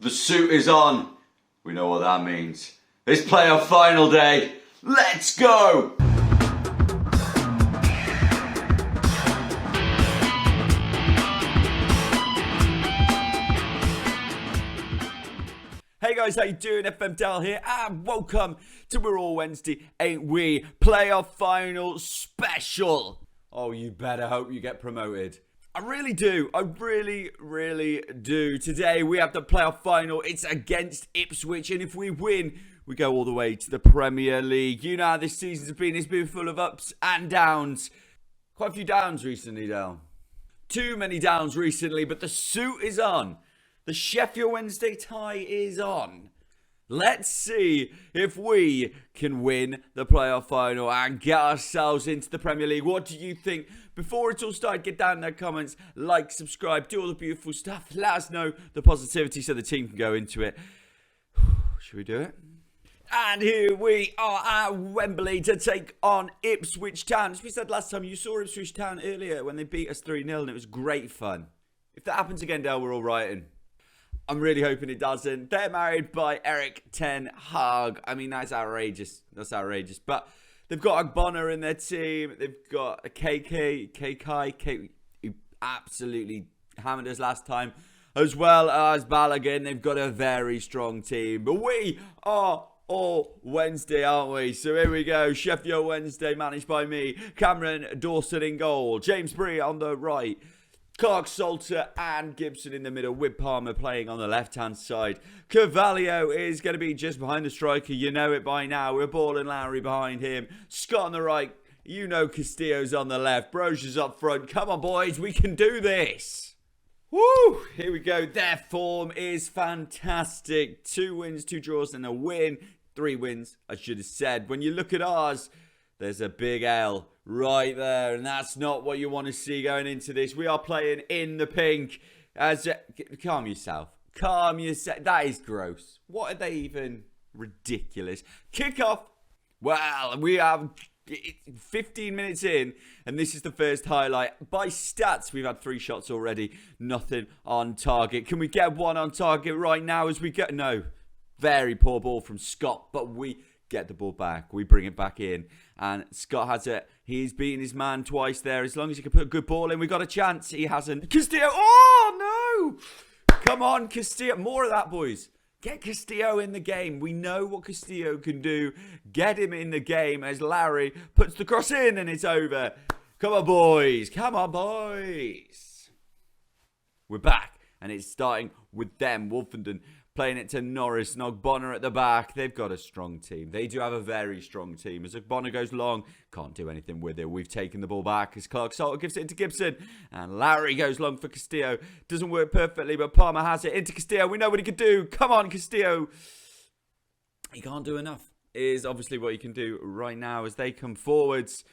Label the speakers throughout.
Speaker 1: The suit is on. We know what that means. It's playoff final day. Let's go! Hey guys, how you doing? FM Dal here, and welcome to Wawaw Wednesday, ain't we? Playoff final special. Oh, you better hope you get promoted. I really do. I really do. Today we have the playoff final. It's against Ipswich, and if we win, we go all the way to the Premier League. You know how this season's been. It's been full of ups and downs. Quite a few downs recently, Dal. Too many downs recently, but the suit is on. The Sheffield Wednesday tie is on. Let's see if we can win the playoff final and get ourselves into the Premier League. What do you think? Before it all started, get down in the comments, like, subscribe, do all the beautiful stuff. Let us know the positivity so the team can go into it. Should we do it? And here we are at Wembley to take on Ipswich Town. As we said last time, you saw Ipswich Town earlier when they beat us 3-0 and it was great fun. If that happens again, Dale, we're all writing. I'm really hoping it doesn't. They're married by Erik ten Hag. I mean, that's outrageous. That's outrageous. But they've got Agbonna in their team. They've got a KK, who absolutely hammered us last time, as well as Balogun. They've got a very strong team. But we are all Wednesday, aren't we? So here we go. Sheffield Wednesday, managed by me. Cameron Dawson in goal. James Bree on the right. Clark Salter and Gibson in the middle, with Palmer playing on the left-hand side. Carvalho is going to be just behind the striker. You know it by now. We're Ball and Lowry behind him. Scott on the right. You know Castillo's on the left. Brosier's up front. Come on, boys. We can do this. Woo! Here we go. Their form is fantastic. 2 wins, 2 draws, and a win. 3 wins, I should have said. When you look at ours, there's a big L right there, and that's not what you want to see going into this. We are playing in the pink. Calm yourself. Calm yourself. That is gross. What are they even? Ridiculous. Kick-off. Well, we have 15 minutes in, and this is the first highlight. By stats, we've had 3 shots already. Nothing on target. Can we get one on target right now as we go? No. Very poor ball from Scott, but we get the ball back. We bring it back in, and Scott has it. He's beaten his man twice there. As long as he can put a good ball in, we got a chance. He hasn't. Castillo. Oh, no. Come on, Castillo. More of that, boys. Get Castillo in the game. We know what Castillo can do. Get him in the game as Larry puts the cross in, and it's over. Come on, boys. Come on, boys. We're back, and it's starting with them. Wolfenden playing it to Norris and Ogbonna at the back. They've got a strong team. They do have a very strong team. As Ogbonna goes long, can't do anything with it. We've taken the ball back as Clark Salter gives it into Gibson. And Larry goes long for Castillo. Doesn't work perfectly, but Palmer has it into Castillo. We know what he can do. Come on, Castillo. He can't do enough, is obviously what he can do right now as they come forwards.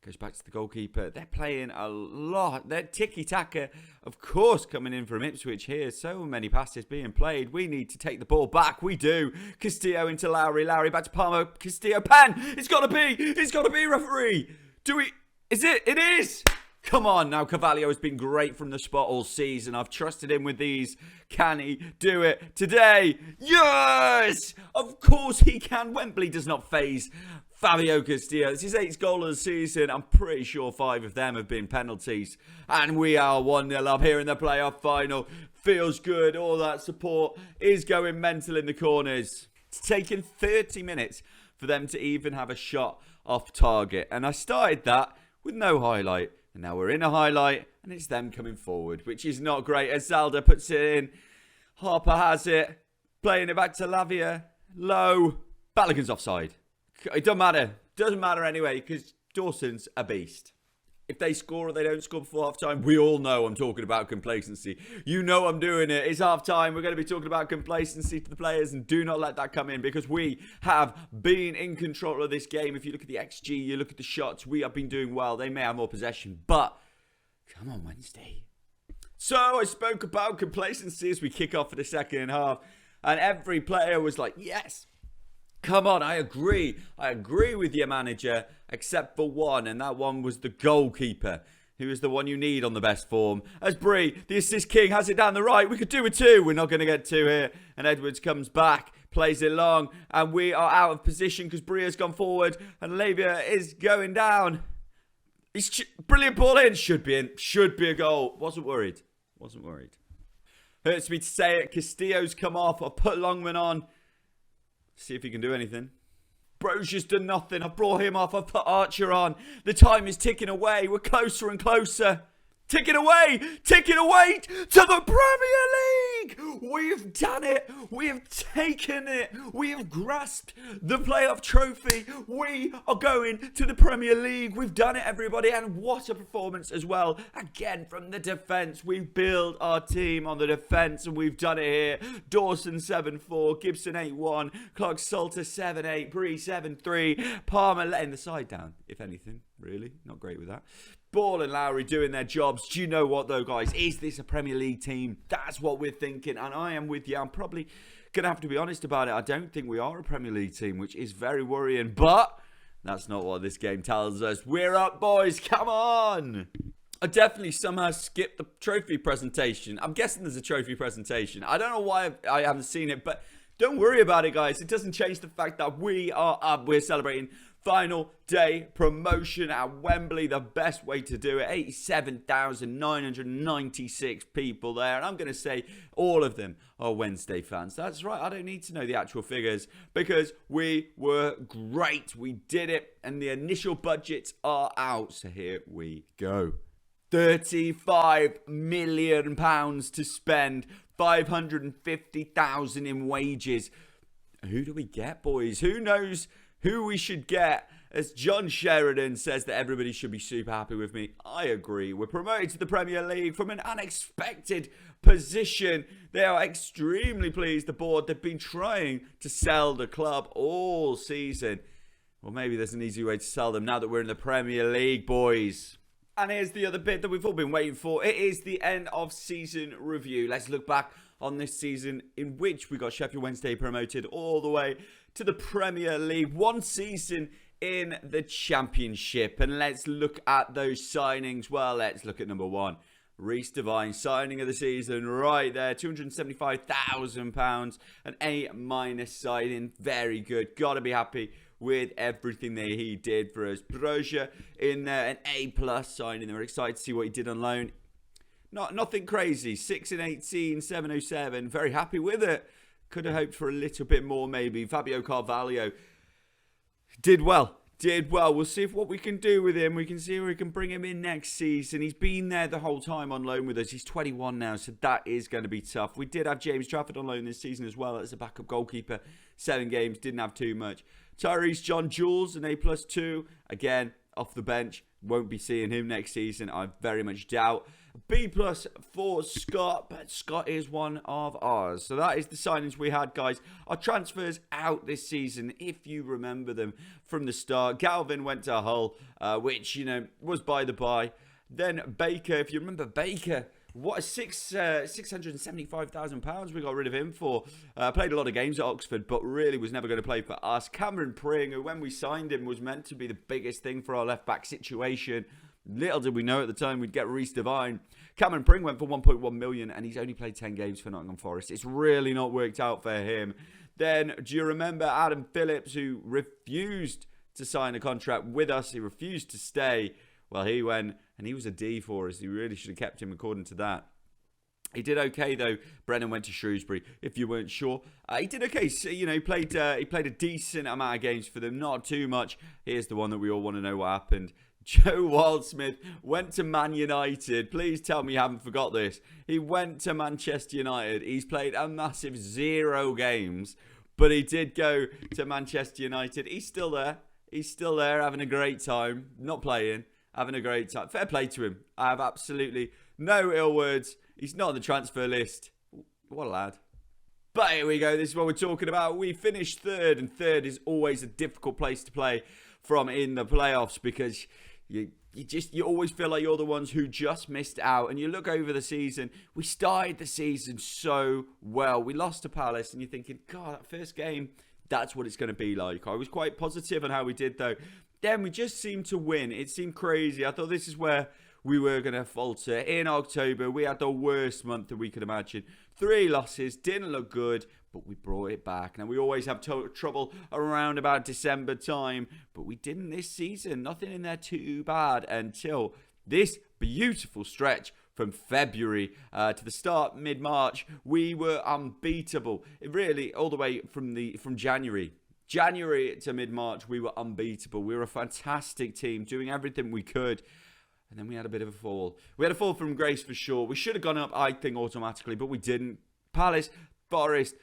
Speaker 1: Goes back to the goalkeeper. They're playing a lot. They're tiki-taka, of course, coming in from Ipswich here. So many passes being played. We need to take the ball back. We do. Castillo into Lowry. Lowry back to Palmer. Castillo. Pan. It's got to be. It's got to be, referee. Do we? Is it? It is. Come on. Now, Carvalho has been great from the spot all season. I've trusted him with these. Can he do it today? Yes! Of course he can. Wembley does not faze Fabio Castillo. It's his 8th goal of the season. I'm pretty sure 5 of them have been penalties. And we are 1-0 up here in the playoff final. Feels good. All that support is going mental in the corners. It's taken 30 minutes for them to even have a shot off target. And I started that with no highlight. And now we're in a highlight. And it's them coming forward, which is not great. As Zalda puts it in. Harper has it. Playing it back to Lavia. Low. Balogun's offside. It doesn't matter. Doesn't matter anyway, because Dawson's a beast. If they score or they don't score before half-time, we all know I'm talking about complacency. You know I'm doing it. It's half-time. We're going to be talking about complacency to the players, and do not let that come in, because we have been in control of this game. If you look at the XG, you look at the shots, we have been doing well. They may have more possession, but come on, Wednesday. So I spoke about complacency as we kick off for the second half, and every player was like, yes. Come on, I agree. I agree with your manager, except for one, and that one was the goalkeeper. who is the one you need on the best form. As Bree, the assist king, has it down the right. We could do a 2. We're not going to get 2 here. And Edwards comes back, plays it long, and we are out of position because Bree has gone forward and Lavia is going down. Brilliant ball in. Should be in. Should be a goal. Wasn't worried. Hurts me to say it. Castillo's come off. I've put Longman on. See if he can do anything. Brozier's done nothing. I've brought him off. I've put Archer on. The time is ticking away. We're closer and closer. Ticking away to the Premier League. We've done it. We have taken it. We have grasped the playoff trophy. We are going to the Premier League. We've done it, everybody. And what a performance as well. Again, from the defence. We've built our team on the defence and we've done it here. Dawson 7-4, Gibson 8-1, Clark Salter 7-8, Bree 7-3, Palmer letting the side down, if anything. Really, not great with that. Ball and Lowry doing their jobs. Do you know what though, guys? Is this a Premier League team? That's what we're thinking, and I am with you. I'm probably gonna have to be honest about it. I don't think we are a Premier League team, which is very worrying, but that's not what this game tells us. We're up, boys. Come on. I definitely somehow skipped the trophy presentation. I'm guessing there's a trophy presentation. I don't know why I haven't seen it, but don't worry about it, guys. It doesn't change the fact that we are up. We're celebrating final day promotion at Wembley. The best way to do it. 87,996 people there. And I'm going to say all of them are Wednesday fans. That's right. I don't need to know the actual figures because we were great. We did it. And the initial budgets are out. So here we go. £35 million to spend. 550,000 in wages. Who do we get, boys? Who knows who we should get? As John Sheridan says that everybody should be super happy with me. I agree. We're promoted to the Premier League from an unexpected position. They are extremely pleased, the board. They've been trying to sell the club all season. Well, maybe there's an easy way to sell them now that we're in the Premier League, boys. And here's the other bit that we've all been waiting for. It is the end of season review. Let's look back on this season in which we got Sheffield Wednesday promoted all the way to the Premier League. One season in the Championship. And let's look at those signings. Well, let's look at number one. Reece Devine, signing of the season right there. £275,000. An A- signing. Very good. Got to be happy with everything that he did for us. Brozier in there, an A+ signing. We're excited to see what he did on loan. Nothing crazy. 6 in 18, 707. Very happy with it. Could have hoped for a little bit more maybe. Fabio Carvalho did well. We'll see what we can do with him. We can see where we can bring him in next season. He's been there the whole time on loan with us. He's 21 now, so that is going to be tough. We did have James Trafford on loan this season as well as a backup goalkeeper. 7 games, didn't have too much. Tyrese John Jules, an A+2. Again, off the bench. Won't be seeing him next season, I very much doubt. B+ for Scott, but Scott is one of ours. So that is the signings we had, guys. Our transfers out this season, if you remember them from the start. Galvin went to Hull, which, was by the by. Then Baker, if you remember Baker, what a £675,000 we got rid of him for. Played a lot of games at Oxford, but really was never going to play for us. Cameron Pring, who when we signed him was meant to be the biggest thing for our left-back situation. Little did we know at the time we'd get Reece Devine. Cameron Pring went for 1.1 million and he's only played 10 games for Nottingham Forest. It's really not worked out for him. Then, do you remember Adam Phillips, who refused to sign a contract with us? He refused to stay. Well, he went and he was a D for us. He really should have kept him according to that. He did okay though. Brennan went to Shrewsbury. If you weren't sure, he did okay. So, he played a decent amount of games for them, not too much. Here's the one that we all want to know what happened. Joe Wildsmith went to Man United. Please tell me you haven't forgot this. He went to Manchester United. He's played a massive 0 games, but he did go to Manchester United. He's still there. He's still there having a great time. Not playing, having a great time. Fair play to him. I have absolutely no ill words. He's not on the transfer list. What a lad. But here we go. This is what we're talking about. We finished third, and third is always a difficult place to play from in the playoffs because you always feel like you're the ones who just missed out. And you look over the season, we started the season so well. We lost to Palace and you're thinking, God, that first game, that's what it's going to be like. I was quite positive on how we did though. Then we just seemed to win. It seemed crazy. I thought this is where we were going to falter. In October, we had the worst month that we could imagine. 3 losses, didn't look good, but we brought it back. Now, we always have trouble around about December time, but we didn't this season. Nothing in there too bad until this beautiful stretch from February to the start, mid-March. We were unbeatable. Really, all the way from January. January to mid-March, we were unbeatable. We were a fantastic team, doing everything we could. And then we had a bit of a fall. We had a fall from grace for sure. We should have gone up, I think, automatically, but we didn't. Palace, Forest,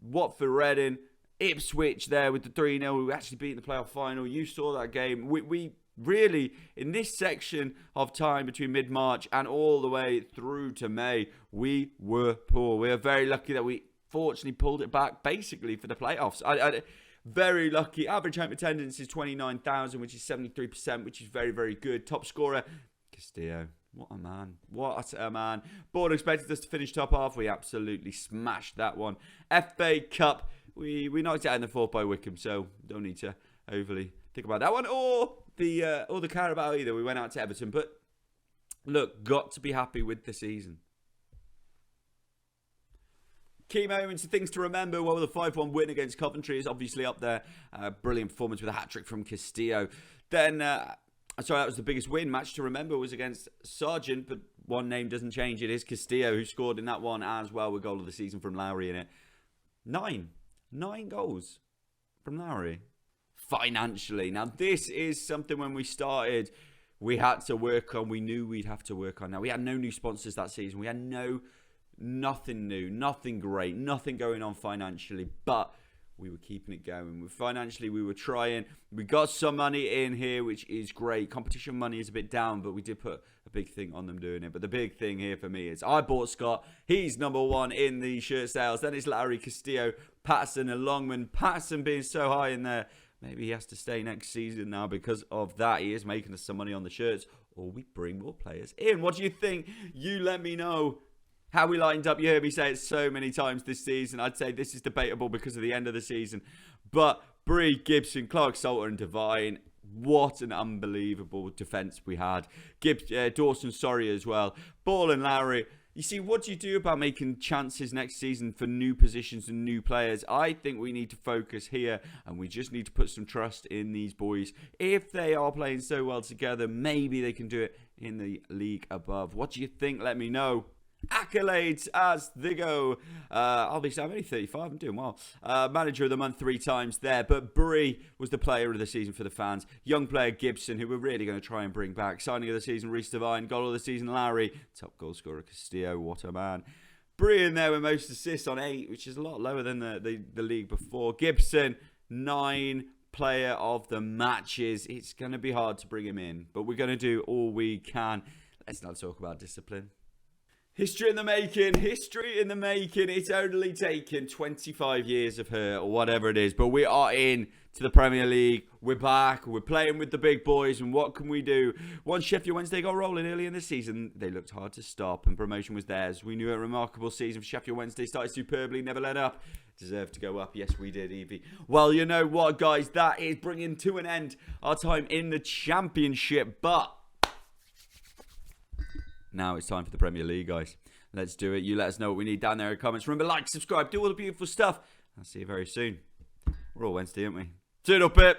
Speaker 1: Watford, Reading, Ipswich there with the 3-0. We actually beat the playoff final. You saw that game. We really, in this section of time between mid-March and all the way through to May, we were poor. We are very lucky that we fortunately pulled it back basically for the playoffs. Very lucky. Average home attendance is 29,000, which is 73%, which is very, very good. Top scorer, Castillo. What a man. What a man. Board expected us to finish top half. We absolutely smashed that one. FA Cup, we knocked it out in the fourth by Wickham, so don't need to overly think about that one. Or the Carabao either. We went out to Everton. But look, got to be happy with the season. Key moments and things to remember. Well, the 5-1 win against Coventry is obviously up there. Brilliant performance with a hat-trick from Castillo. Then, sorry, that was the biggest win. Match to remember was against Sargent, but one name doesn't change. It is Castillo who scored in that one as well with goal of the season from Lowry in it. 9 goals from Lowry. Financially. Now, this is something when we started, we had to work on. We knew we'd have to work on. Now, we had no new sponsors that season. We had nothing new, nothing great, nothing going on financially, but we were keeping it going. Financially, we were trying. We got some money in here, which is great. Competition money is a bit down, but we did put a big thing on them doing it. But the big thing here for me is I bought Scott. He's number 1 in the shirt sales. Then it's Larry, Castillo, Patterson and Longman. Patterson being so high in there, maybe he has to stay next season now because of that. He is making us some money on the shirts, or we bring more players in. What do you think? You let me know. How we lined up, you heard me say it so many times this season. I'd say this is debatable because of the end of the season. But Bree, Gibson, Clark, Salter and Devine, what an unbelievable defence we had. Dawson, sorry as well. Ball and Lowry. You see, what do you do about making chances next season for new positions and new players? I think we need to focus here and we just need to put some trust in these boys. If they are playing so well together, maybe they can do it in the league above. What do you think? Let me know. Accolades as they go. Obviously, I'm only 35. I'm doing well. Manager of the month 3 times there. But Bree was the player of the season for the fans. Young player Gibson, who we're really going to try and bring back. Signing of the season, Reece Devine. Goal of the season, Larry. Top goal scorer, Castillo. What a man. Bree in there with most assists on 8, which is a lot lower than the league before. Gibson, 9. Player of the matches. It's going to be hard to bring him in, but we're going to do all we can. Let's not talk about discipline. History in the making. History in the making. It's only taken 25 years of her or whatever it is. But we are in to the Premier League. We're back. We're playing with the big boys. And what can we do? Once Sheffield Wednesday got rolling early in the season, they looked hard to stop and promotion was theirs. We knew a remarkable season for Sheffield Wednesday. Started superbly, never let up. Deserved to go up. Yes, we did, Evie. Well, you know what, guys? That is bringing to an end our time in the Championship. But now it's time for the Premier League, guys. Let's do it. You let us know what we need down there in the comments. Remember, like, subscribe, do all the beautiful stuff. I'll see you very soon. We're all Wednesday, aren't we? See you in a bit.